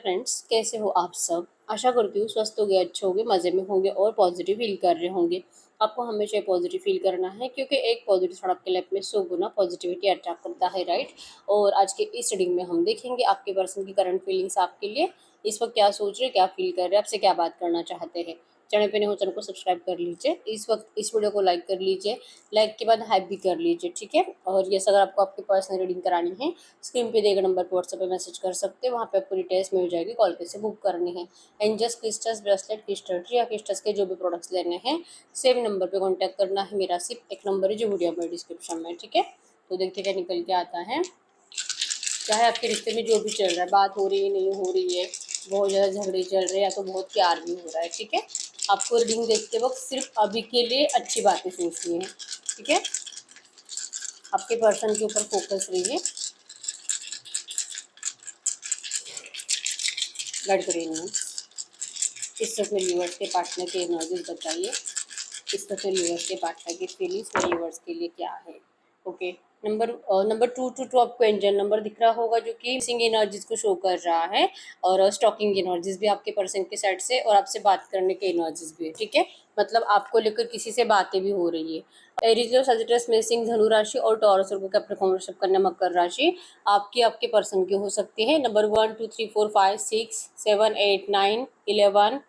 Friends, कैसे हो आप सब। आशा करती हूँ स्वस्थ होंगे, अच्छे होंगे, मज़े में होंगे और पॉजिटिव फील कर रहे होंगे। आपको हमेशा पॉजिटिव फील करना है क्योंकि एक पॉजिटिव थॉट आपके लाइफ में 100 गुना पॉजिटिविटी अट्रैक्ट करता है, राइट। और आज के इस रीडिंग में हम देखेंगे आपके पर्सन की करंट फीलिंग्स आपके लिए इस वक्त क्या सोच रहे, क्या फील कर रहे हैं, आपसे क्या बात करना चाहते हैं। चैनल पे नहीं हो चैनल को सब्सक्राइब कर लीजिए, इस वक्त इस वीडियो को लाइक कर लीजिए, लाइक के बाद हाइप भी कर लीजिए, ठीक है। और ये अगर आपको आपकी पर्सनल रीडिंग करानी है, स्क्रीन पे देगा नंबर पर व्हाट्सएप पे मैसेज कर सकते हैं, वहाँ पे आपको डिटेल्स मिल जाएगी, कॉल पे से बुक करनी है। Angels crystals bracelet crystal tree या क्रिस्टल्स के जो भी प्रोडक्ट्स लेने हैं सेम नंबर पे कांटेक्ट करना है। मेरा सिर्फ एक नंबर है जो वीडियो में डिस्क्रिप्शन में, ठीक है। तो देखते क्या निकल के आता है। चाहे आपके रिश्ते में जो भी चल रहा है, बात हो रही है नहीं हो रही है, बहुत ज़्यादा झगड़े चल रहे हैं या तो बहुत प्यार भी हो रहा है, ठीक है। आपको रीडिंग देखते वक्त सिर्फ अभी के लिए अच्छी बातें सोचनी है, ठीक है। आपके पर्सन के ऊपर फोकस रहिए। गाइड करेंगे इस वक्त मेरे व्यूअर्स के पार्टनर के एनर्जीज बताइए। इस वक्त मेरे व्यूअर्स के पार्टनर की फीलिंग्स मेरे व्यूअर्स के लिए क्या है। ओके, नंबर 222 आपको एंजल नंबर दिख रहा होगा जो कि मिसिंग एनर्जीज को शो कर रहा है, और स्टॉकिंग एनर्जीज भी आपके पर्सन के साइड से, और आपसे बात करने के एनर्जीज भी है, ठीक है। मतलब आपको लेकर किसी से बातें भी हो रही है। एरीज और सजिटस मिसिंग धनु राशि और टॉरस और कैप्रिकॉर्न वृषभ कन्या मकर राशि आपके पर्सन की हो सकती है। नंबर 1 2 3 4 5 6 7 8 9 11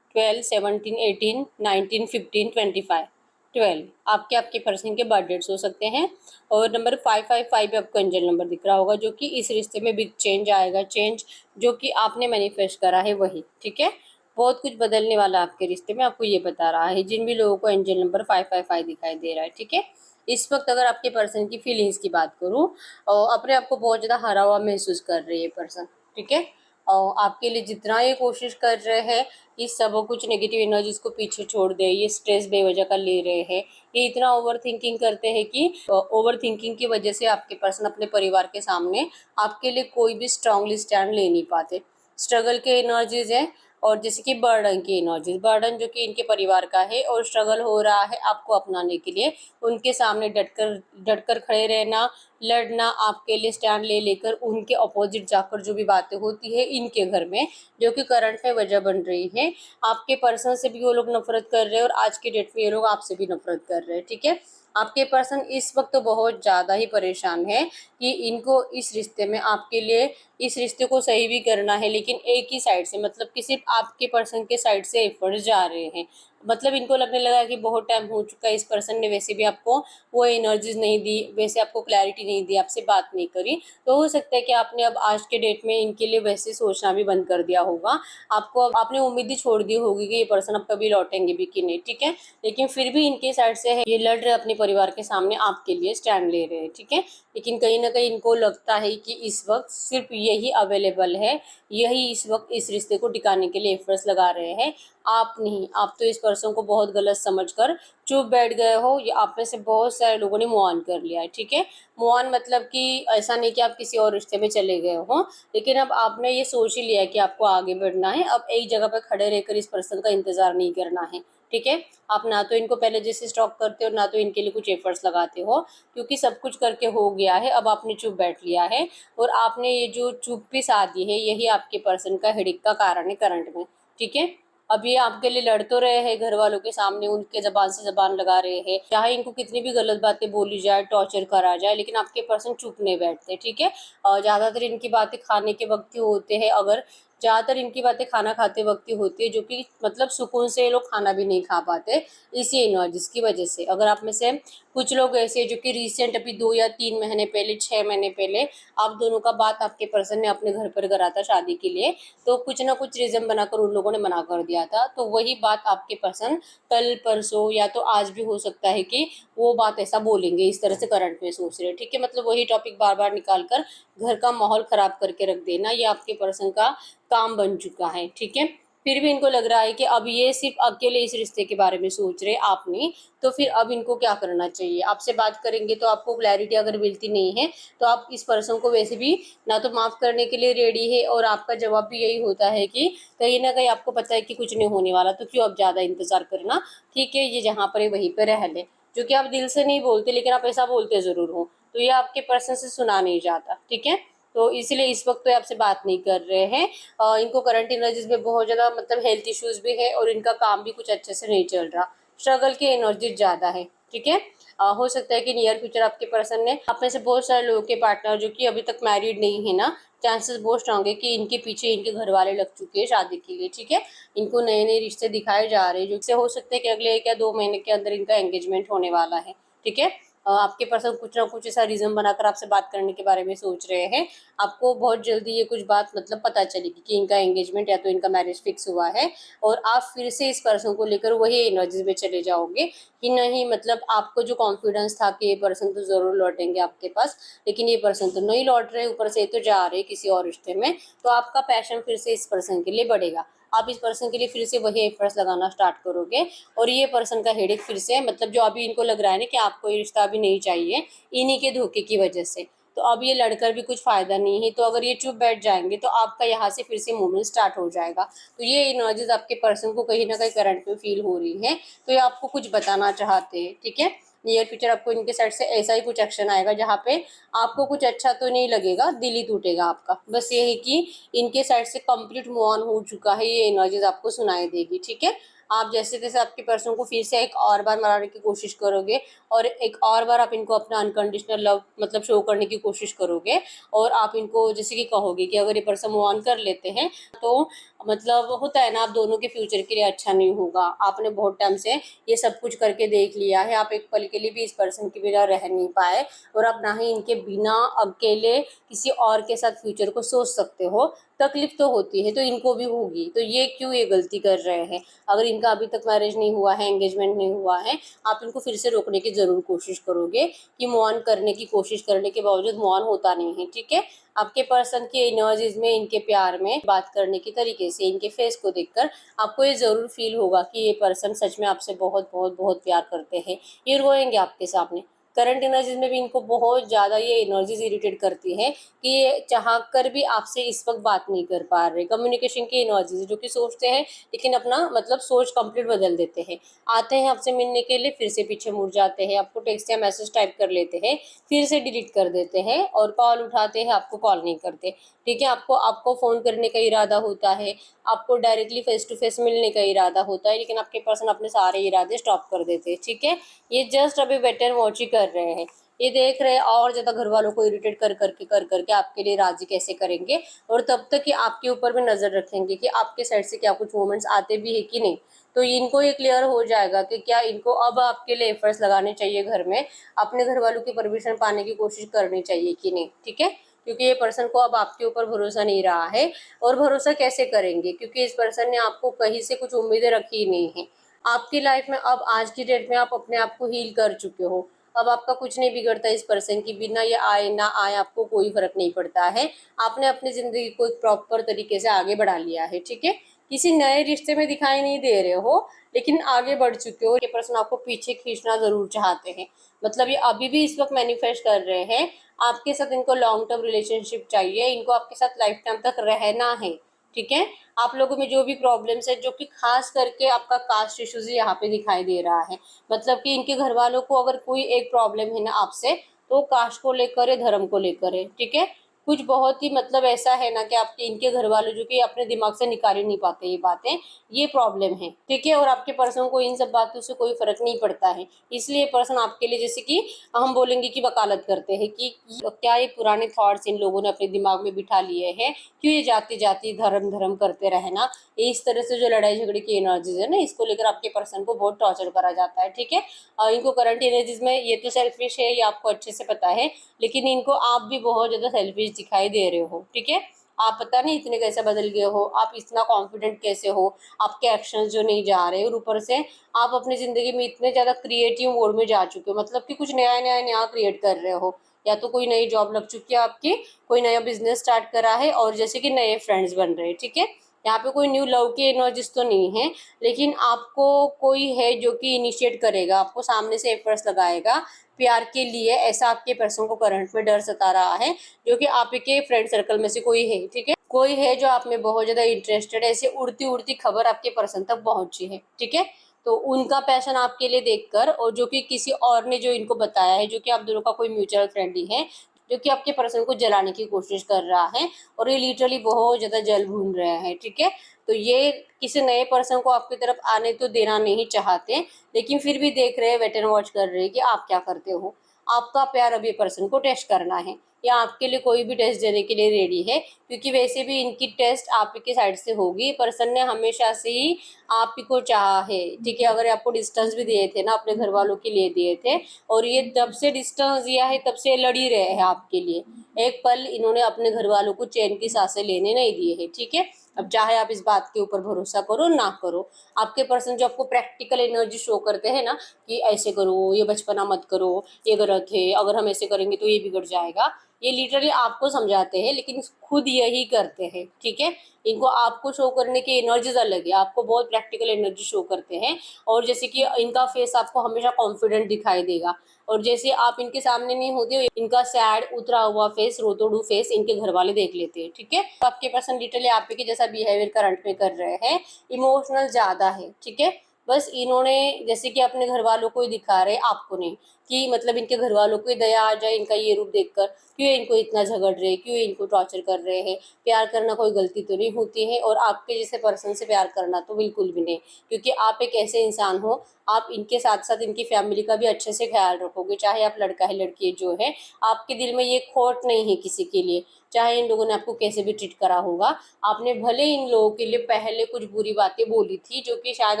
12 17 18 19 15 25 12 आपके पर्सन के बर्थ डेट्स हो सकते हैं। और नंबर 555 आपको एंजल नंबर दिख रहा होगा जो कि इस रिश्ते में बिग चेंज आएगा, चेंज जो कि आपने मैनिफेस्ट करा है वही, ठीक है। बहुत कुछ बदलने वाला आपके रिश्ते में, आपको ये बता रहा है जिन भी लोगों को एंजल नंबर 555 दिखाई दे रहा है, ठीक है। इस वक्त अगर आपके पर्सन की फीलिंग्स की बात करूँ, अपने आप को बहुत ज़्यादा हरा हुआ महसूस कर रही है पर्सन, ठीक है। और आपके लिए जितना ये कोशिश कर रहे हैं कि सब कुछ नेगेटिव एनर्जीज को पीछे छोड़ दे, ये स्ट्रेस बेवजह का ले रहे हैं, ये इतना ओवर थिंकिंग करते हैं कि ओवर थिंकिंग की वजह से आपके पर्सन अपने परिवार के सामने आपके लिए कोई भी स्ट्रांगली स्टैंड ले नहीं पाते। स्ट्रगल के एनर्जीज है, और जैसे कि बर्डन की एनर्जीज, बर्डन जो कि इनके परिवार का है और स्ट्रगल हो रहा है आपको अपनाने के लिए, उनके सामने डटकर खड़े रहना, लड़ना, आपके लिए स्टैंड ले लेकर उनके अपोजिट जाकर जो भी बातें होती है इनके घर में, जो कि करंट में वजह बन रही है। आपके पर्सन से भी वो लोग नफरत कर रहे हैं और आज के डेट में ये लोग आपसे भी नफरत कर रहे हैं, ठीक है। आपके पर्सन इस वक्त तो बहुत ज़्यादा ही परेशान है कि इनको इस रिश्ते में आपके लिए इस रिश्ते को सही भी करना है, लेकिन एक ही साइड से, मतलब कि सिर्फ आपके पर्सन के साइड से एफर्ट्स जा रहे हैं। मतलब इनको लगने लगा कि बहुत टाइम हो चुका है, इस पर्सन ने वैसे भी आपको वो एनर्जीज नहीं दी, वैसे आपको क्लैरिटी नहीं दी, आपसे बात नहीं करी, तो हो सकता है कि आपने अब आज के डेट में इनके लिए वैसे सोचना भी बंद कर दिया होगा। आपको अब आपने उम्मीद ही छोड़ दी होगी कि ये पर्सन अब कभी लौटेंगे भी कि नहीं, ठीक है। लेकिन फिर भी इनके साइड से है, ये लड़ रहे अपने परिवार के सामने, आपके लिए स्टैंड ले रहे हैं, ठीक है। लेकिन कहीं ना कहीं इनको लगता है कि इस वक्त सिर्फ यही अवेलेबल है, यही इस वक्त इस रिश्ते को टिकाने के लिए एफर्ट्स लगा रहे हैं। आप नहीं, आप तो इस पर्सन को बहुत गलत समझकर चुप बैठ गए हो, या आप में से बहुत सारे लोगों ने मूव ऑन कर लिया है, ठीक है। मूव ऑन मतलब कि ऐसा नहीं कि आप किसी और रिश्ते में चले गए हो, लेकिन अब आपने ये सोच ही लिया है कि आपको आगे बढ़ना है। अब एक जगह पर खड़े रहकर इस पर्सन का इंतजार नहीं करना है, ठीक है। आप ना तो इनको पहले जैसे स्टॉक करते हो, ना तो इनके लिए कुछ एफर्ट्स लगाते हो, क्योंकि सब कुछ करके हो गया है। अब आपने चुप बैठ लिया है, और आपने ये जो चुप्पी साधी है यही आपके पर्सन का हेडेक का कारण है करंट में, ठीक है। अब ये आपके लिए लड़ तो रहे हैं घर वालों के सामने, उनके जबान से जबान लगा रहे हैं, चाहे इनको कितनी भी गलत बातें बोली जाए, टॉर्चर करा जाए, लेकिन आपके पर्सन चुप नहीं बैठते, ठीक है। और ज़्यादातर इनकी बातें खाने के वक्त ही होते हैं, अगर ज़्यादातर इनकी बातें खाना खाते वक्त ही होती है, जो कि मतलब सुकून से ये लोग खाना भी नहीं खा पाते इसी एनर्जीज की वजह से। अगर आप में से कुछ लोग ऐसे जो कि रिसेंट अभी 2 या 3 महीने पहले, 6 महीने पहले आप दोनों का बात आपके पर्सन ने अपने घर पर करा था शादी के लिए, तो कुछ ना कुछ रीजन बनाकर उन लोगों ने मना कर दिया था, तो वही बात आपके पर्सन कल परसों या तो आज भी हो सकता है कि वो बात ऐसा बोलेंगे, इस तरह से करंट में सोच रहे हैं, ठीक है। मतलब वही टॉपिक बार बार निकाल कर घर का माहौल खराब करके रख देना, ये आपके पर्सन का काम बन चुका है, ठीक है। फिर भी इनको लग रहा है कि अब ये सिर्फ अकेले इस रिश्ते के बारे में सोच रहे, आप नहीं, तो फिर अब इनको क्या करना चाहिए। आपसे बात करेंगे तो आपको क्लैरिटी अगर मिलती नहीं है, तो आप इस पर्सन को वैसे भी ना तो माफ़ करने के लिए रेडी है, और आपका जवाब भी यही होता है कि कहीं ना कहीं आपको पता है कि कुछ नहीं होने वाला, तो क्यों अब ज़्यादा इंतजार करना, ठीक है। ये जहाँ पर है वहीं पर रह ले, जो कि आप दिल से नहीं बोलते लेकिन आप ऐसा बोलते ज़रूर हो, तो ये आपके पर्सन से सुना नहीं जाता, ठीक है। तो इसलिए इस वक्त तो ये आपसे बात नहीं कर रहे हैं। इनको करंट एनर्जीज में बहुत ज़्यादा मतलब हेल्थ इश्यूज भी है और इनका काम भी कुछ अच्छे से नहीं चल रहा, स्ट्रगल की एनर्जी ज़्यादा है। ठीक है, हो सकता है कि नियर फ्यूचर आपके पर्सन ने, आप में से बहुत सारे लोगों के पार्टनर जो कि अभी तक मैरिड नहीं है ना, चांसेस बहुत स्ट्रांग है कि इनके पीछे इनके घर वाले लग चुके हैं शादी के लिए। ठीक है, इनको नए नए रिश्ते दिखाए जा रहे हैं, जिससे हो सकता है कि अगले 1 या 2 महीने के अंदर इनका एंगेजमेंट होने वाला है। ठीक है, आपके पर्सन कुछ ना कुछ ऐसा रीजन बनाकर आपसे बात करने के बारे में सोच रहे हैं। आपको बहुत जल्दी ये कुछ बात मतलब पता चलेगी कि इनका एंगेजमेंट या तो इनका मैरिज फिक्स हुआ है, और आप फिर से इस पर्सन को लेकर वही एनर्जीज में चले जाओगे कि नहीं, मतलब आपको जो कॉन्फिडेंस था कि ये पर्सन तो जरूर लौटेंगे आपके पास, लेकिन ये पर्सन तो नहीं लौट रहे, ऊपर से तो जा रहे किसी और रिश्ते में। तो आपका पैशन फिर से इस पर्सन के लिए बढ़ेगा, आप इस पर्सन के लिए फिर से वही एफर्ट्स लगाना स्टार्ट करोगे, और ये पर्सन का हेडेक फिर से, मतलब जो अभी इनको लग रहा है ना कि आपको ये रिश्ता अभी नहीं चाहिए इन्हीं के धोखे की वजह से, तो अब ये लड़कर भी कुछ फायदा नहीं है। तो अगर ये चुप बैठ जाएंगे तो आपका यहाँ से फिर से मूवमेंट स्टार्ट हो जाएगा। तो ये एनर्जीज आपके पर्सन को कहीं ना कहीं करंट में फील हो रही है, तो ये आपको कुछ बताना चाहते हैं। ठीक है, नियर फ्यूचर आपको इनके साइड से ऐसा ही कुछ एक्शन आएगा जहाँ पे आपको कुछ अच्छा तो नहीं लगेगा, दिल ही टूटेगा आपका। बस ये है कि इनके साइड से कंप्लीट मूव ऑन हो चुका है, ये एनर्जीज आपको सुनाई देगी। ठीक है, आप जैसे तैसे आपके पर्सन को फिर से एक और बार मनाने की कोशिश करोगे, और एक और बार आप इनको अपना अनकंडीशनल लव मतलब शो करने की कोशिश करोगे, और आप इनको जैसे कि कहोगे कि अगर ये पर्सन मूव ऑन कर लेते हैं तो मतलब होता है ना, आप दोनों के फ्यूचर के लिए अच्छा नहीं होगा। आपने बहुत टाइम से ये सब कुछ करके देख लिया है, आप एक पल के लिए भी इस पर्सन के बिना रह नहीं पाए, और आप ना ही इनके बिना अकेले किसी और के साथ फ्यूचर को सोच सकते हो। तकलीफ तो होती है, तो इनको भी होगी, तो ये क्यों ये गलती कर रहे हैं। अगर इनका अभी तक मैरिज नहीं हुआ है, एंगेजमेंट नहीं हुआ है, आप इनको फिर से रोकने की जरूर कोशिश करोगे कि मूव ऑन करने की कोशिश करने के बावजूद मूव ऑन होता नहीं है। ठीक है, आपके पर्सन की एनर्जीज में, इनके प्यार में, बात करने के तरीके से, इनके फेस को देखकर आपको ये जरूर फील होगा कि ये पर्सन सच में आपसे बहुत बहुत बहुत प्यार करते हैं। ये रोएंगे आपके सामने। करंट एनर्जीज में भी इनको बहुत ज़्यादा ये एनर्जीज इरिटेट करती है कि ये चाह कर भी आपसे इस वक्त बात नहीं कर पा रहे। कम्युनिकेशन की एनर्जीज जो कि सोचते हैं लेकिन अपना मतलब सोच कंप्लीट बदल देते हैं। आते हैं आपसे मिलने के लिए, फिर से पीछे मुड़ जाते हैं, आपको टेक्स्ट या मैसेज टाइप कर लेते हैं, फिर से डिलीट कर देते हैं, और कॉल उठाते हैं, आपको कॉल नहीं करते। ठीक है, आपको आपको फ़ोन करने का इरादा होता है, आपको डायरेक्टली फेस टू फेस मिलने का इरादा होता है, लेकिन आपके पर्सन अपने सारे इरादे स्टॉप कर देते हैं। ठीक है, ये जस्ट अभी वेट एंड वॉच ही कर रहे हैं। ये देख रहे हैं और ज़्यादा घर वालों को इरिटेट कर करके आपके लिए राजी कैसे करेंगे, और तब तक कि आपके ऊपर भी नज़र रखेंगे कि आपके साइड से क्या कुछ मोमेंट्स आते भी है कि नहीं। तो इनको ये क्लियर हो जाएगा कि क्या इनको अब आपके लिए एफर्ट्स लगाने चाहिए घर में, अपने घर वालों की परमिशन पाने की कोशिश करनी चाहिए कि नहीं। ठीक है, क्योंकि ये पर्सन को अब आपके ऊपर भरोसा नहीं रहा है, और भरोसा कैसे करेंगे क्योंकि इस पर्सन ने आपको कहीं से कुछ उम्मीदें रखी ही नहीं है। आपकी लाइफ में अब आज की डेट में आप अपने आप को हील कर चुके हो, अब आपका कुछ नहीं बिगड़ता इस पर्सन की, बिना ये आए ना आए आपको कोई फर्क नहीं पड़ता है। आपने अपनी जिंदगी को एक प्रॉपर तरीके से आगे बढ़ा लिया है। ठीक है, किसी नए रिश्ते में दिखाई नहीं दे रहे हो, लेकिन आगे बढ़ चुके हो। ये पर्सन आपको पीछे खींचना जरूर चाहते हैं, मतलब ये अभी भी इस वक्त मैनिफेस्ट कर रहे हैं आपके साथ। इनको लॉन्ग टर्म रिलेशनशिप चाहिए, इनको आपके साथ लाइफ टाइम तक रहना है। ठीक है, आप लोगों में जो भी प्रॉब्लम्स है, जो कि खास करके आपका कास्ट इश्यूज यहाँ पे दिखाई दे रहा है, मतलब कि इनके घर वालों को अगर कोई एक प्रॉब्लम है ना आपसे, तो कास्ट को लेकर है, धर्म को लेकर है। ठीक है, कुछ बहुत ही मतलब ऐसा है ना कि आपके इनके घर वाले जो कि अपने दिमाग से निकाल ही नहीं पाते ये बातें, ये प्रॉब्लम है। ठीक है, और आपके पर्सन को इन सब बातों से कोई फर्क नहीं पड़ता है, इसलिए पर्सन आपके लिए जैसे कि हम बोलेंगे कि वकालत करते हैं कि क्या ये पुराने थॉट्स इन लोगों ने अपने दिमाग में बिठा लिए हैं, क्यों ये जाति जाति धर्म धर्म करते रहना। ये इस तरह से जो लड़ाई झगड़े की एनर्जीज है ना, इसको लेकर आपके पर्सन को बहुत टॉर्चर करा जाता है। ठीक है, इनको करंट एनर्जीज में ये तो सेल्फिश है, ये आपको अच्छे से पता है, लेकिन इनको आप भी बहुत ज़्यादा सेल्फिश दिखाई दे रहे हो। ठीक है, आप पता नहीं इतने कैसे बदल गए हो, आप इतना कॉन्फिडेंट कैसे हो, आपके एक्शंस जो नहीं जा रहे, और ऊपर से आप अपनी ज़िंदगी में इतने ज़्यादा क्रिएटिव मोड में जा चुके हो, मतलब कि कुछ नया नया नया क्रिएट कर रहे हो। या तो कोई नई जॉब लग चुकी है आपकी, कोई नया बिजनेस स्टार्ट करा है, और जैसे कि नए फ्रेंड्स बन रहे हैं। ठीक है, यहाँ पे कोई न्यू लव की एनर्जीज तो नहीं है, लेकिन आपको कोई है जो कि इनिशिएट करेगा, आपको सामने से एफर्ट्स लगाएगा प्यार के लिए, ऐसा आपके पर्सन को करंट में डर सता रहा है, जो कि आपके फ्रेंड सर्कल में से कोई है। ठीक है, कोई है जो आप में बहुत ज्यादा इंटरेस्टेड है, ऐसे उड़ती उड़ती खबर आपके पर्सन तक पहुंची है। ठीक है, तो उनका पैशन आपके लिए देखकर, और जो कि किसी और ने जो इनको बताया है, जो कि आप दोनों का कोई म्यूचुअल फ्रेंड ही है, जो कि आपके पर्सन को जलाने की कोशिश कर रहा है और ये लिटरली बहुत ज़्यादा जल भून रहा है, ठीक है। तो ये किसी नए पर्सन को आपकी तरफ आने तो देना नहीं चाहते, लेकिन फिर भी देख रहे हैं, वेट एंड वॉच कर रहे हैं कि आप क्या करते हो। आपका प्यार अभी पर्सन को टेस्ट करना है या आपके लिए कोई भी टेस्ट देने के लिए रेडी है, क्योंकि वैसे भी इनकी टेस्ट आप ही की साइड से होगी। पर्सन ने हमेशा से ही आप ही को चाहा है, ठीक है। अगर आपको डिस्टेंस भी दिए थे ना, अपने घर वालों के लिए दिए थे, और ये तब से डिस्टेंस दिया है, तब से लड़ ही रहे हैं आपके लिए। एक पल इन्होंने अपने घर वालों को चैन की सांसें लेने नहीं दिए है, ठीक है। अब चाहे आप इस बात के ऊपर भरोसा करो ना करो, आपके पर्सन जो आपको प्रैक्टिकल एनर्जी शो करते हैं ना कि ऐसे करो, ये बचपना मत करो, ये गलत है, अगर हम ऐसे करेंगे तो ये बिगड़ जाएगा, ये लिटरली आपको समझाते हैं लेकिन खुद यही करते हैं, ठीक है। इनको आपको शो करने की एनर्जीज अलग है, आपको बहुत प्रैक्टिकल एनर्जी शो करते हैं। और जैसे कि इनका फेस आपको हमेशा कॉन्फिडेंट दिखाई देगा, और जैसे आप इनके सामने नहीं होते, इनका सैड उतरा हुआ फेस, रोतोड़ू फेस इनके घर वाले देख लेते हैं, ठीक है। तो आपके पर्सन लिटरली आप के जैसा बिहेवियर करंट में कर रहे हैं, इमोशनल ज्यादा है, ठीक है। बस इन्होंने जैसे कि अपने घर वालों को ही दिखा रहे, आपको नहीं, कि मतलब इनके घर वालों को ही दया आ जाए इनका ये रूप देखकर, क्यों इनको इतना झगड़ रहे, क्यों इनको टॉर्चर कर रहे हैं। प्यार करना कोई गलती तो नहीं होती है, और आपके जैसे पर्सन से प्यार करना तो बिल्कुल भी नहीं, क्योंकि आप एक ऐसे इंसान हो, आप इनके साथ साथ इनकी फैमिली का भी अच्छे से ख्याल रखोगे, चाहे आप लड़का है लड़की जो है। आपके दिल में ये खोट नहीं है किसी के लिए, चाहे इन लोगों ने आपको कैसे भी ट्रीट करा होगा। आपने भले इन लोगों के लिए पहले कुछ बुरी बातें बोली थी, जो कि शायद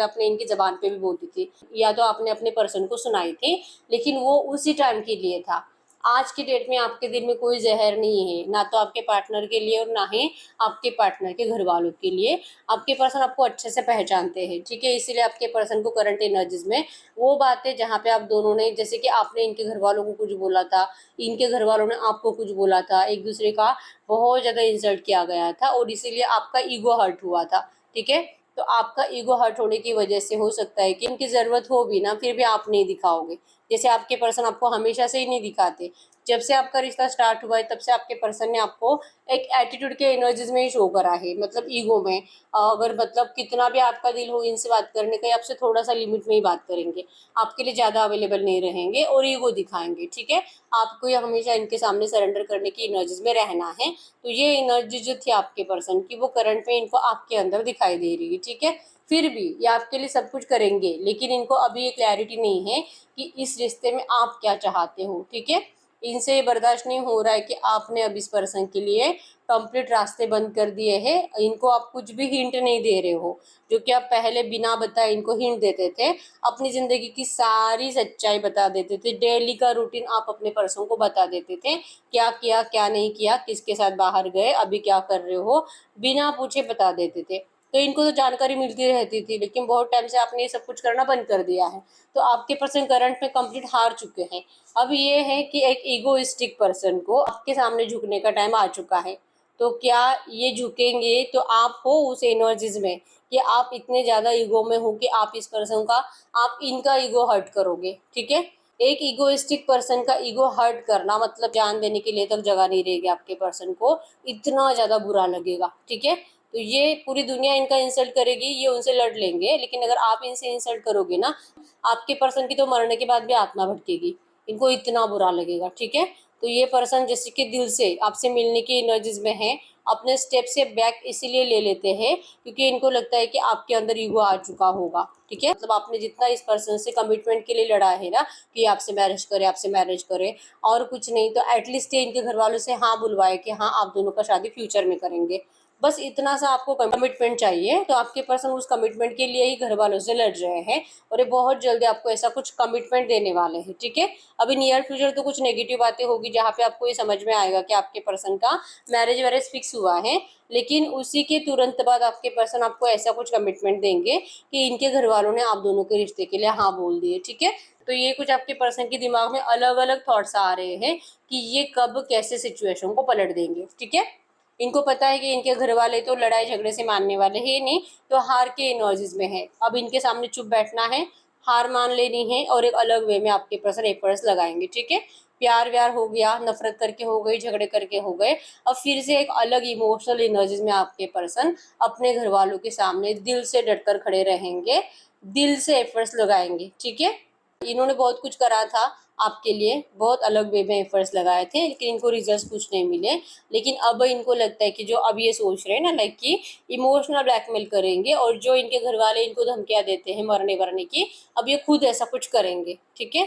आपने इनकी जबान पे भी बोली थी, या तो आपने अपने पर्सन को सुनाई थी, लेकिन वो उसी टाइम के लिए था। आज की डेट में आपके दिल में कोई जहर नहीं है, ना तो आपके पार्टनर के लिए और ना ही आपके पार्टनर के घर वालों के लिए। आपके पर्सन आपको अच्छे से पहचानते हैं, ठीक है। इसीलिए आपके पर्सन को करंट एनर्जीज में वो बातें जहाँ पे आप दोनों ने, जैसे कि आपने इनके घर वालों को कुछ बोला था, इनके घर वालों ने आपको कुछ बोला था, एक दूसरे का बहुत ज्यादा इंसल्ट किया गया था, और इसीलिए आपका ईगो हर्ट हुआ था, ठीक है। तो आपका ईगो हर्ट होने की वजह से हो सकता है कि इनकी जरूरत हो भी ना, फिर भी आप नहीं दिखाओगे। जैसे आपके पर्सन आपको हमेशा से ही नहीं दिखाते, जब से आपका रिश्ता स्टार्ट हुआ है तब से आपके पर्सन ने आपको एक एटीट्यूड के एनर्जीज में ही शो करा है, मतलब ईगो में। अगर मतलब कितना भी आपका दिल हो इनसे बात करने का, आपसे थोड़ा सा लिमिट में ही बात करेंगे, आपके लिए ज्यादा अवेलेबल नहीं रहेंगे और ईगो दिखाएंगे, ठीक है। आपको ये हमेशा इनके सामने सरेंडर करने की एनर्जीज में रहना है। तो ये एनर्जी जो थी आपके पर्सन की, वो करंट में इनको आपके अंदर दिखाई दे रही है, ठीक है। फिर भी ये आपके लिए सब कुछ करेंगे, लेकिन इनको अभी ये क्लैरिटी नहीं है कि इस रिश्ते में आप क्या चाहते हो, ठीक है। इनसे ये बर्दाश्त नहीं हो रहा है कि आपने अब इस पर्सन के लिए कंप्लीट रास्ते बंद कर दिए हैं, इनको आप कुछ भी हिंट नहीं दे रहे हो, जो कि आप पहले बिना बताए इनको हिंट देते थे, अपनी जिंदगी की सारी सच्चाई बता देते थे, डेली का रूटीन आप अपने पर्सन को बता देते थे, क्या किया क्या नहीं किया, किसके साथ बाहर गए, अभी क्या कर रहे हो, बिना पूछे बता देते थे। तो इनको तो जानकारी मिलती रहती थी, लेकिन बहुत टाइम से आपने ये सब कुछ करना बंद कर दिया है। तो आपके पर्सन करंट में कंप्लीट हार चुके हैं। अब ये है कि एक ईगोइस्टिक पर्सन को आपके सामने झुकने का टाइम आ चुका है। तो क्या ये झुकेंगे, तो आप हो उस एनर्जीज में कि आप इतने ज्यादा ईगो में हो कि आप इस पर्सन का, आप इनका ईगो हर्ट करोगे, ठीक है। एक ईगोइस्टिक पर्सन का ईगो हर्ट करना मतलब जान देने के लिए तक जगह नहीं रहेगी आपके पर्सन को, इतना ज्यादा बुरा लगेगा, ठीक है। तो ये पूरी दुनिया इनका इंसल्ट करेगी, ये उनसे लड़ लेंगे, लेकिन अगर आप इनसे इंसल्ट करोगे ना, आपके पर्सन की तो मरने के बाद भी आत्मा भटकेगी, इनको इतना बुरा लगेगा, ठीक है। तो ये पर्सन जैसे कि दिल से आपसे मिलने की एनर्जीज में है, अपने स्टेप से बैक इसीलिए ले लेते हैं क्योंकि इनको लगता है कि आपके अंदर ईगो आ चुका होगा, ठीक है। मतलब आपने जितना इस पर्सन से कमिटमेंट के लिए लड़ा है ना, कि आपसे मैरिज करे, आपसे मैरिज करे, और कुछ नहीं तो एटलीस्ट ये इनके घर वालों से हाँ बुलवाए कि हाँ आप दोनों का शादी फ्यूचर में करेंगे, बस इतना सा आपको कमिटमेंट चाहिए। तो आपके पर्सन उस कमिटमेंट के लिए ही घर वालों से लड़ रहे हैं, और ये बहुत जल्दी आपको ऐसा कुछ कमिटमेंट देने वाले हैं, ठीक है। अभी नियर फ्यूचर तो कुछ नेगेटिव बातें होगी जहाँ पे आपको ये समझ में आएगा कि आपके पर्सन का मैरिज वैरिज फिक्स हुआ है, लेकिन उसी के तुरंत बाद आपके पर्सन आपको ऐसा कुछ कमिटमेंट देंगे कि इनके घर वालों ने आप दोनों के रिश्ते के लिए हाँ बोल दिए, ठीक है। तो ये कुछ आपके पर्सन के दिमाग में अलग अलग थॉट्स आ रहे हैं कि ये कब कैसे सिचुएशन को पलट देंगे, ठीक है। इनको पता है कि इनके घर वाले तो लड़ाई झगड़े से मानने वाले ही नहीं, तो हार के एनर्जीज में है। अब इनके सामने चुप बैठना है, हार मान लेनी है, और एक अलग वे में आपके पर्सन एफर्ट्स लगाएंगे, ठीक है। प्यार व्यार हो गया, नफरत करके हो गई, झगड़े करके हो गए, अब फिर से एक अलग इमोशनल एनर्जीज में आपके पर्सन अपने घर वालों के सामने दिल से डटकर खड़े रहेंगे, दिल से एफर्ट्स लगाएंगे, ठीक है। इन्होंने बहुत कुछ करा था आपके लिए, बहुत अलग वे में एफर्ट्स लगाए थे, लेकिन इनको रिजल्ट्स कुछ नहीं मिले। लेकिन अब इनको लगता है कि जो अब ये सोच रहे हैं ना, लाइक कि इमोशनल ब्लैकमेल करेंगे, और जो इनके घर वाले इनको धमकियां देते हैं मरने वरने की, अब ये खुद ऐसा कुछ करेंगे। ठीक है,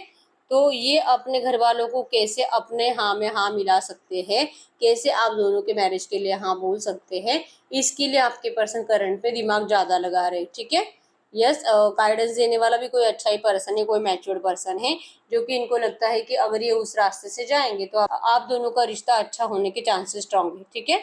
तो ये अपने घर वालों को कैसे अपने हाँ में हाँ मिला सकते हैं, कैसे आप दोनों के मैरिज के लिए हाँ बोल सकते हैं, इसके लिए आपके पर्सन करंट पे दिमाग ज़्यादा लगा रहे हैं। ठीक है, यस, गाइडेंस देने वाला भी कोई अच्छा ही पर्सन है, कोई मैच्योर्ड पर्सन है, जो कि इनको लगता है कि अगर ये उस रास्ते से जाएंगे तो आप दोनों का रिश्ता अच्छा होने के चांसेस स्ट्रांग है। ठीक है,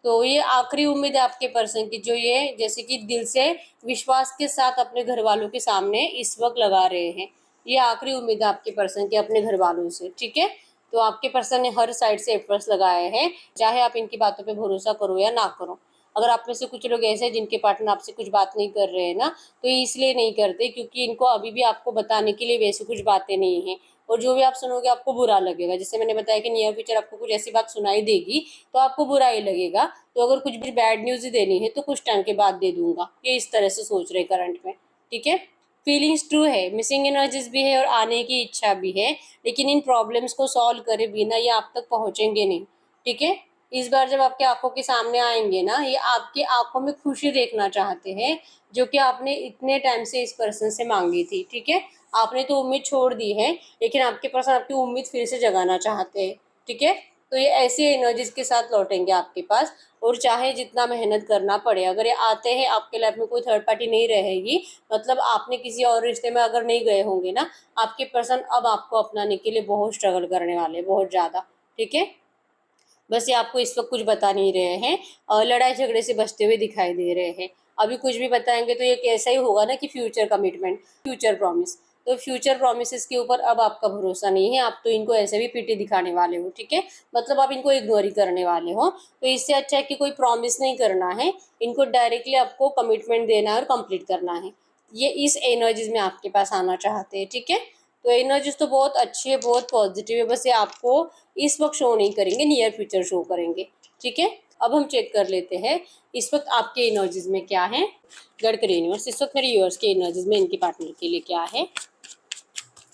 तो ये आखिरी उम्मीद है आपके पर्सन की, जो ये जैसे कि दिल से विश्वास के साथ अपने घर वालों के सामने इस वक्त लगा रहे हैं। ये आखिरी उम्मीद है आपके पर्सन की अपने घर वालों से। ठीक है, तो आपके पर्सन ने हर साइड से एफर्ट्स लगाए हैं, चाहे आप इनकी बातों पे भरोसा करो या ना करो। अगर आप में से कुछ लोग ऐसे हैं जिनके पार्टनर आपसे कुछ बात नहीं कर रहे हैं ना, तो ये इसलिए नहीं करते क्योंकि इनको अभी भी आपको बताने के लिए वैसी कुछ बातें नहीं है, और जो भी आप सुनोगे आपको बुरा लगेगा। जैसे मैंने बताया कि नियर फ्यूचर आपको कुछ ऐसी बात सुनाई देगी तो आपको बुरा ही लगेगा। तो अगर कुछ भी बैड न्यूज़ ही देनी है तो कुछ टाइम के बाद दे दूंगा, ये इस तरह से सोच रहे करंट में। ठीक है, फीलिंग्स ट्रू है, मिसिंग एनर्जीज भी है और आने की इच्छा भी है, लेकिन इन प्रॉब्लम्स को सॉल्व करे बिना ये आप तक पहुंचेंगे नहीं। ठीक है, इस बार जब आपके आंखों के सामने आएंगे ना, ये आपकी आंखों में खुशी देखना चाहते हैं, जो कि आपने इतने टाइम से इस पर्सन से मांगी थी। ठीक है, आपने तो उम्मीद छोड़ दी है, लेकिन आपके पर्सन आपकी उम्मीद फिर से जगाना चाहते हैं। ठीक है, तो ये ऐसी एनर्जीज के साथ लौटेंगे आपके पास, और चाहे जितना मेहनत करना पड़े, अगर ये आते हैं आपके लाइफ में कोई थर्ड पार्टी नहीं रहेगी, मतलब आपने किसी और रिश्ते में अगर नहीं गए होंगे ना, आपके पर्सन अब आपको अपनाने के लिए बहुत स्ट्रगल करने वाले, बहुत ज़्यादा। ठीक है, बस ये आपको इस वक्त कुछ बता नहीं रहे हैं, और लड़ाई झगड़े से बचते हुए दिखाई दे रहे हैं। अभी कुछ भी बताएंगे तो ये कैसा ही होगा ना कि फ्यूचर कमिटमेंट, फ्यूचर प्रॉमिस। तो फ्यूचर प्रोमिस के ऊपर अब आपका भरोसा नहीं है, आप तो इनको ऐसे भी पीटी दिखाने वाले हो। ठीक है, मतलब आप इनको इग्नोर ही करने वाले हो। तो इससे अच्छा है कि कोई प्रॉमिस नहीं करना है, इनको डायरेक्टली आपको कमिटमेंट देना है और कंप्लीट करना है। ये इस एनर्जीज में आपके पास आना चाहते हैं। ठीक है, तो एनर्जीज तो बहुत अच्छी है, बहुत पॉजिटिव है, बस ये आपको इस वक्त शो नहीं करेंगे, नियर फ्यूचर शो करेंगे। ठीक है, अब हम चेक कर लेते हैं इस वक्त आपके एनर्जीज में क्या है। गडकरी यूनिवर्स, इस वक्त मेरे यूनिवर्स के एनर्जीज में इनके पार्टनर के लिए क्या है,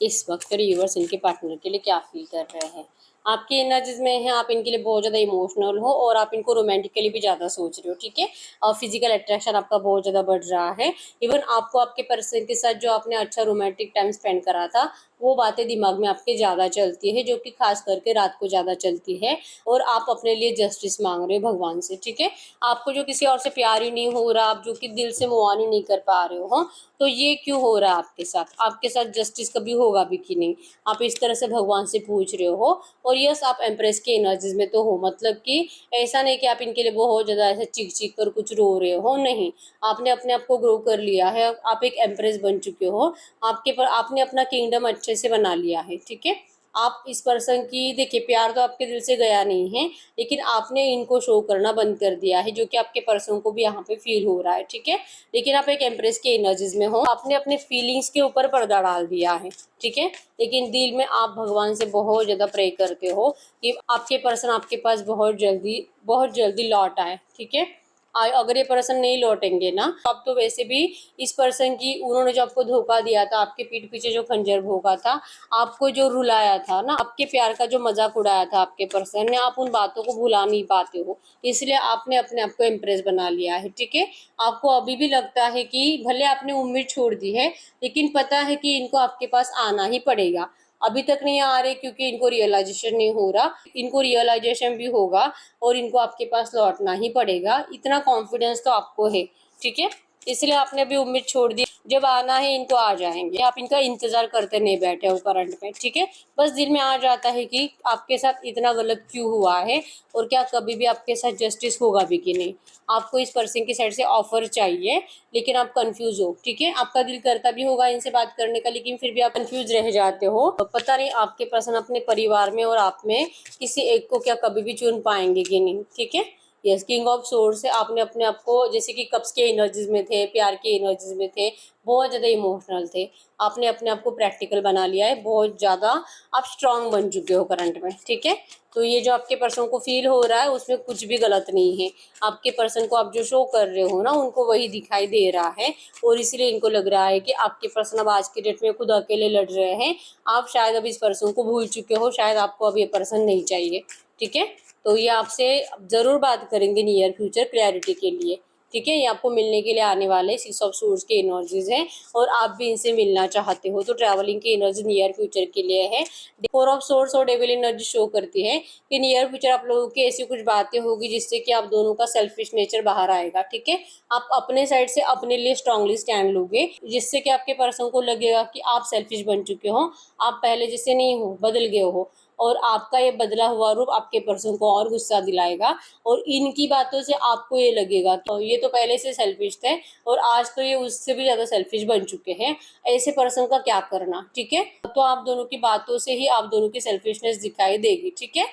इस वक्त मेरे यूनिवर्स इनके पार्टनर के लिए क्या फील कर रहे हैं। आपकी एनर्जीज में है आप इनके लिए बहुत ज़्यादा इमोशनल हो, और आप इनको रोमांटिकली भी ज़्यादा सोच रहे हो। ठीक है, और फिजिकल अट्रैक्शन आपका बहुत ज़्यादा बढ़ रहा है। इवन आपको आपके पर्सन के साथ जो आपने अच्छा रोमांटिक टाइम स्पेंड करा था, वो बातें दिमाग में आपके ज़्यादा चलती है, जो कि खास करके रात को ज़्यादा चलती है, और आप अपने लिए जस्टिस मांग रहे हो भगवान से। ठीक है, आपको जो किसी और से प्यार ही नहीं हो रहा, आप जो कि दिल से मुँह नहीं कर पा रहे हो, तो ये क्यों हो रहा है आपके साथ जस्टिस कभी होगा भी कि नहीं, आप इस तरह से भगवान से पूछ रहे हो। और यस, आप एम्प्रेस के एनर्जीज में तो हो, मतलब कि ऐसा नहीं कि आप इनके लिए बहुत ज़्यादा ऐसे चीख चीख कर कुछ रो रहे हो, नहीं, आपने अपने आप को ग्रो कर लिया है, आप एक एम्प्रेस बन चुके हो, आपने अपना किंगडम अच्छे से बना लिया है। ठीक है, आप इस पर्सन की, देखिए प्यार तो आपके दिल से गया नहीं है, लेकिन आपने इनको शो करना बंद कर दिया है, जो कि आपके पर्सन को भी यहाँ पे फील हो रहा है। ठीक है, लेकिन आप एक एम्प्रेस के एनर्जीज में हो, आपने अपने फीलिंग्स के ऊपर पर्दा डाल दिया है। ठीक है, लेकिन दिल में आप भगवान से बहुत ज़्यादा प्रे करते हो कि आपके पर्सन आपके पास बहुत जल्दी लौट आए। ठीक है, अगर ये पर्सन नहीं लौटेंगे ना, तो आप तो वैसे भी इस पर्सन की, उन्होंने जो आपको धोखा दिया था, आपके पीठ पीछे जो खंजर भोंका था, आपको जो रुलाया था ना, आपके प्यार का जो मजाक उड़ाया था आपके पर्सन ने, आप उन बातों को भुला नहीं पाते हो, इसलिए आपने अपने आप को इम्प्रेस बना लिया है। ठीक है, आपको अभी भी लगता है कि भले आपने उम्मीद छोड़ दी है, लेकिन पता है कि इनको आपके पास आना ही पड़ेगा। अभी तक नहीं आ रहे क्योंकि इनको रियलाइजेशन नहीं हो रहा, इनको रियलाइजेशन भी होगा और इनको आपके पास लौटना ही पड़ेगा, इतना कॉन्फिडेंस तो आपको है। ठीक है, इसलिए आपने अभी उम्मीद छोड़ दी, जब आना है इनको आ जाएंगे, आप इनका इंतजार करते नहीं बैठे हो करंट में। ठीक है, बस दिल में आ जाता है कि आपके साथ इतना गलत क्यों हुआ है, और क्या कभी भी आपके साथ जस्टिस होगा भी कि नहीं। आपको इस पर्सन की साइड से ऑफर चाहिए, लेकिन आप कंफ्यूज हो। ठीक है, आपका दिल करता भी होगा इनसे बात करने का, लेकिन फिर भी आप कंफ्यूज रह जाते हो, पता नहीं आपके पर्सन अपने परिवार में और आप में किसी एक को क्या कभी भी चुन पाएंगे कि नहीं। ठीक है, यस, किंग ऑफ सोर्स है। आपने अपने आप को जैसे कि कप्स के एनर्जीज में थे, प्यार के एनर्जीज में थे, बहुत ज़्यादा इमोशनल थे। आपने अपने आप को प्रैक्टिकल बना लिया है, बहुत ज़्यादा आप स्ट्रांग बन चुके हो करंट में, ठीक है। तो ये जो आपके पर्सन को फील हो रहा है उसमें कुछ भी गलत नहीं है। आपके पर्सन को आप जो शो कर रहे हो ना, उनको वही दिखाई दे रहा है, और इसलिए इनको लग रहा है कि आपके पर्सन अब आज के डेट में खुद अकेले लड़ रहे हैं। आप शायद अब इस पर्सन को भूल चुके हो, शायद आपको अब ये पर्सन नहीं चाहिए, ठीक है। तो ये आपसे ज़रूर बात करेंगे नियर फ्यूचर क्लैरिटी के लिए, ठीक है। ये आपको मिलने के लिए आने वाले 6 ऑफ सोर्स के एनर्जीज हैं, और आप भी इनसे मिलना चाहते हो तो ट्रैवलिंग की एनर्जी नियर फ्यूचर के लिए है। 4 ऑफ सोर्स और डेविल एनर्जी शो करती है कि नियर फ्यूचर आप लोगों की ऐसी कुछ बातें होगी जिससे कि आप दोनों का सेल्फिश नेचर बाहर आएगा, ठीक है। आप अपने साइड से अपने लिए स्ट्रांगली स्टैंड लोगे, जिससे कि आपके पर्सन को लगेगा कि आप सेल्फिश बन चुके हो, आप पहले जैसे नहीं हो, बदल गए हो, और आपका ये बदला हुआ रूप आपके पर्सन को और गुस्सा दिलाएगा, और इनकी बातों से आपको ये लगेगा कि ये तो पहले से सेल्फिश थे और आज तो ये उससे भी ज़्यादा सेल्फिश बन चुके हैं, ऐसे पर्सन का क्या करना, ठीक है। तो आप दोनों की बातों से ही आप दोनों की सेल्फिशनेस दिखाई देगी, ठीक है।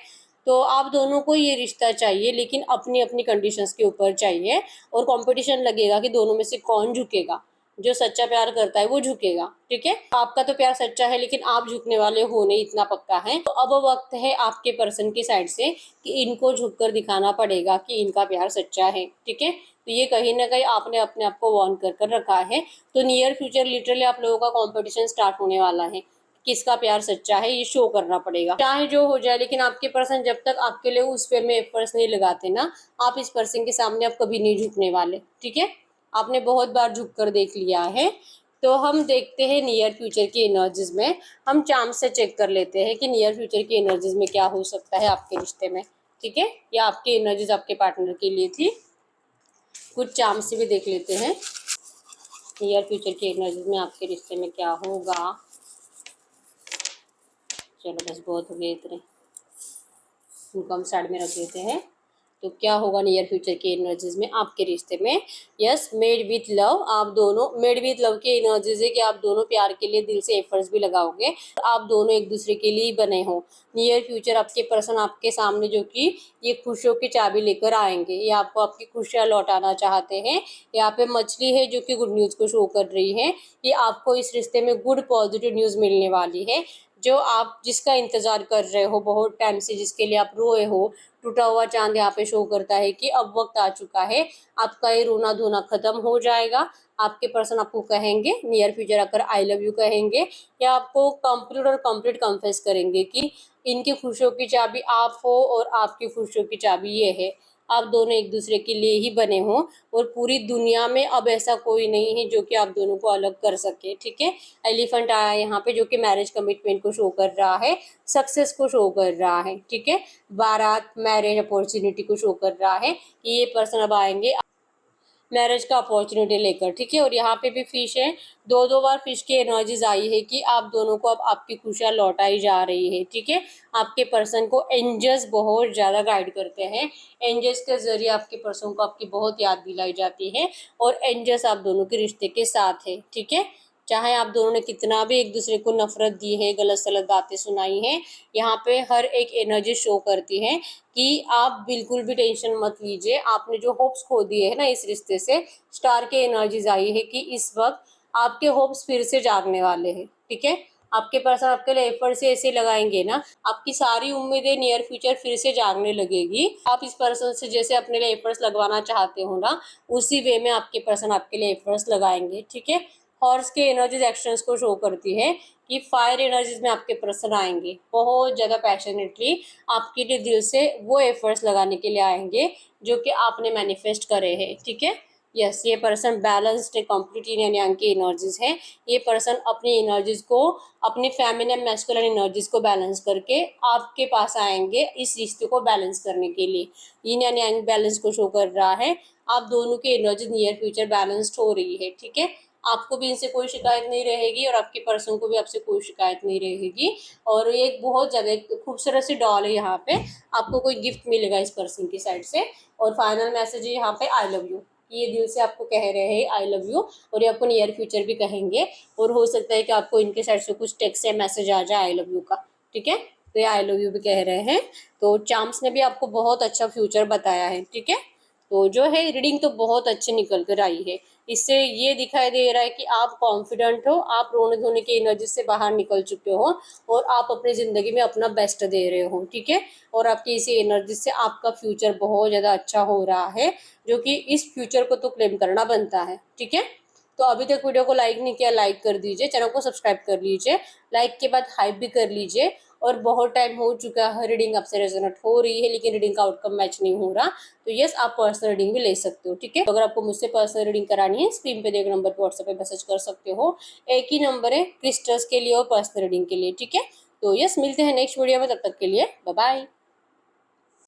तो आप दोनों को ये रिश्ता चाहिए, लेकिन अपनी अपनी कंडीशंस के ऊपर चाहिए, और कंपटीशन लगेगा कि दोनों में से कौन झुकेगा। जो सच्चा प्यार करता है वो झुकेगा, ठीक है। आपका तो प्यार सच्चा है, लेकिन आप झुकने वाले हो नहीं, इतना पक्का है। तो अब वक्त है आपके पर्सन की साइड से कि इनको झुककर दिखाना पड़ेगा कि इनका प्यार सच्चा है, ठीक है। तो ये कहीं ना कहीं आपने अपने आप को वॉर्न कर रखा है। तो नियर फ्यूचर लिटरली आप लोगों का कॉम्पिटिशन स्टार्ट होने वाला है, किसका प्यार सच्चा है ये शो करना पड़ेगा, चाहे जो हो जाए। लेकिन आपके पर्सन जब तक आपके लिए उस वे में एफर्ट्स नहीं लगाते ना, आप इस पर्सन के सामने आप कभी नहीं झुकने वाले, ठीक है। आपने बहुत बार झुक कर देख लिया है। तो हम देखते हैं नियर फ्यूचर की एनर्जीज में, हम चार्म से चेक कर लेते हैं कि नियर फ्यूचर की एनर्जीज में क्या हो सकता है आपके रिश्ते में, ठीक है। या आपकी एनर्जीज आपके पार्टनर के लिए थी, कुछ चार्म से भी देख लेते हैं नियर फ्यूचर की एनर्जीज में आपके रिश्ते में क्या होगा। चलो बस बहुत हो गए इतने, इनको हम साइड में रख देते हैं। तो क्या होगा नियर फ्यूचर की एनर्जीज में आपके रिश्ते में। Yes, made with love. आप दोनों मेड विथ लव की एनर्जीज है कि आप दोनों प्यार के लिए दिल से एफर्ट्स भी लगाओगे, आप दोनों एक दूसरे के लिए बने हो। नियर फ्यूचर आपके पर्सन आपके सामने जो कि ये खुशियों की चाबी लेकर आएंगे, ये आपको आपकी खुशियाँ लौटाना चाहते हैं। यहाँ पे मछली है जो कि गुड न्यूज़ को शो कर रही है, ये आपको इस रिश्ते में गुड पॉजिटिव न्यूज़ मिलने वाली है। जो आप जिसका इंतजार कर रहे हो बहुत टाइम से, जिसके लिए आप रोए हो, टूटा हुआ चांद यहाँ पे शो करता है कि अब वक्त आ चुका है, आपका ये रोना धोना खत्म हो जाएगा। आपके पर्सन आपको कहेंगे नियर फ्यूचर आकर आई लव यू कहेंगे, या आपको कंप्लीट और कंप्लीट कन्फेस करेंगे कि इनकी खुशियों की चाबी आप हो और आपकी खुशियों की चाबी ये है। आप दोनों एक दूसरे के लिए ही बने हो, और पूरी दुनिया में अब ऐसा कोई नहीं है जो कि आप दोनों को अलग कर सके, ठीक है। एलिफेंट आया यहाँ पे जो कि मैरिज कमिटमेंट को शो कर रहा है, सक्सेस को शो कर रहा है, ठीक है। बारात मैरिज अपॉर्चुनिटी को शो कर रहा है कि ये पर्सन अब आएंगे मैरिज का अपॉर्चुनिटी लेकर, ठीक है। और यहाँ पे भी फिश है, दो दो बार फिश की एनर्जीज आई है कि आप दोनों को अब आपकी खुशियाँ लौटाई जा रही है, ठीक है। आपके पर्सन को एंजल्स बहुत ज़्यादा गाइड करते हैं, एंजल्स के जरिए आपके पर्सन को आपकी बहुत याद दिलाई जाती है, और एंजल्स आप दोनों के रिश्ते के साथ है, ठीक है। चाहे आप दोनों ने कितना भी एक दूसरे को नफरत दी है, गलत सलत बातें सुनाई हैं, यहाँ पे हर एक एनर्जी शो करती है कि आप बिल्कुल भी टेंशन मत लीजिए। आपने जो होप्स खो दिए है ना इस रिश्ते से, स्टार के एनर्जीज आई है कि इस वक्त आपके होप्स फिर से जागने वाले हैं, ठीक है। आपके पर्सन आपके लिए एफर्ट से ऐसे लगाएंगे ना, आपकी सारी उम्मीदें नियर फ्यूचर फिर से जागने लगेगी। आप इस पर्सन से जैसे अपने लिए एफर्ट्स लगवाना चाहते हो ना, उसी वे में आपके पर्सन आपके लिए एफर्ट्स लगाएंगे, ठीक है। हॉर्स के एनर्जीज एक्शंस को शो करती है कि फायर एनर्जीज में आपके पर्सन आएंगे, बहुत ज़्यादा पैशनेटली आपके लिए दिल से वो एफर्ट्स लगाने के लिए आएंगे जो कि आपने मैनिफेस्ट करे हैं, ठीक है। यस, ये पर्सन बैलेंस्ड है, कंप्लीट yin एंड yang की एनर्जीज है। ये पर्सन अपनी एनर्जीज को, अपनी फेमिनिन मैस्कुलिन एनर्जीज को बैलेंस करके आपके पास आएंगे इस रिश्ते को बैलेंस करने के लिए। yin एंड yang बैलेंस को शो कर रहा है, आप दोनों की एनर्जी नियर फ्यूचर बैलेंस्ड हो रही है, ठीक है। आपको भी इनसे कोई शिकायत नहीं रहेगी, और आपके पर्सन को भी आपसे कोई शिकायत नहीं रहेगी। और ये एक बहुत ज़्यादा खूबसूरत सी डॉल है, यहाँ पे आपको कोई गिफ्ट मिलेगा इस पर्सन की साइड से। और फाइनल मैसेज है यहाँ पे आई लव यू, ये दिल से आपको कह रहे हैं आई लव यू, और ये आपको नियर फ्यूचर भी कहेंगे। और हो सकता है कि आपको इनके साइड से कुछ टेक्स्ट या मैसेज आ जाए आई लव यू का, ठीक है। तो ये आई लव यू भी कह रहे हैं। तो चार्म्स ने भी आपको बहुत अच्छा फ्यूचर बताया है, ठीक है। तो जो है रीडिंग तो बहुत अच्छी निकल कर आई है। इससे ये दिखाई दे रहा है कि आप कॉन्फिडेंट हो, आप रोने धोने की एनर्जी से बाहर निकल चुके हो और आप अपनी ज़िंदगी में अपना बेस्ट दे रहे हो, ठीक है। और आपकी इसी एनर्जी से आपका फ्यूचर बहुत ज़्यादा अच्छा हो रहा है, जो कि इस फ्यूचर को तो क्लेम करना बनता है, ठीक है। तो अभी तक वीडियो को लाइक नहीं किया, लाइक कर दीजिए, चैनल को सब्सक्राइब कर लीजिए, लाइक के बाद हाइप भी कर लीजिए। और बहुत टाइम हो चुका है रीडिंग आपसे रेजोनेट हो रही है लेकिन रीडिंग का आउटकम मैच नहीं हो रहा, तो यस आप पर्सनल रीडिंग भी ले सकते हो, ठीक है। अगर आपको मुझसे पर्सनल रीडिंग करानी है स्क्रीन पे देख नंबर पर व्हाट्सएप पे मैसेज कर सकते हो। एक ही नंबर है क्रिस्टल्स के लिए और पर्सनल रीडिंग के लिए, ठीक है। तो यस मिलते हैं नेक्स्ट वीडियो में, तब तक के लिए बाय बाय।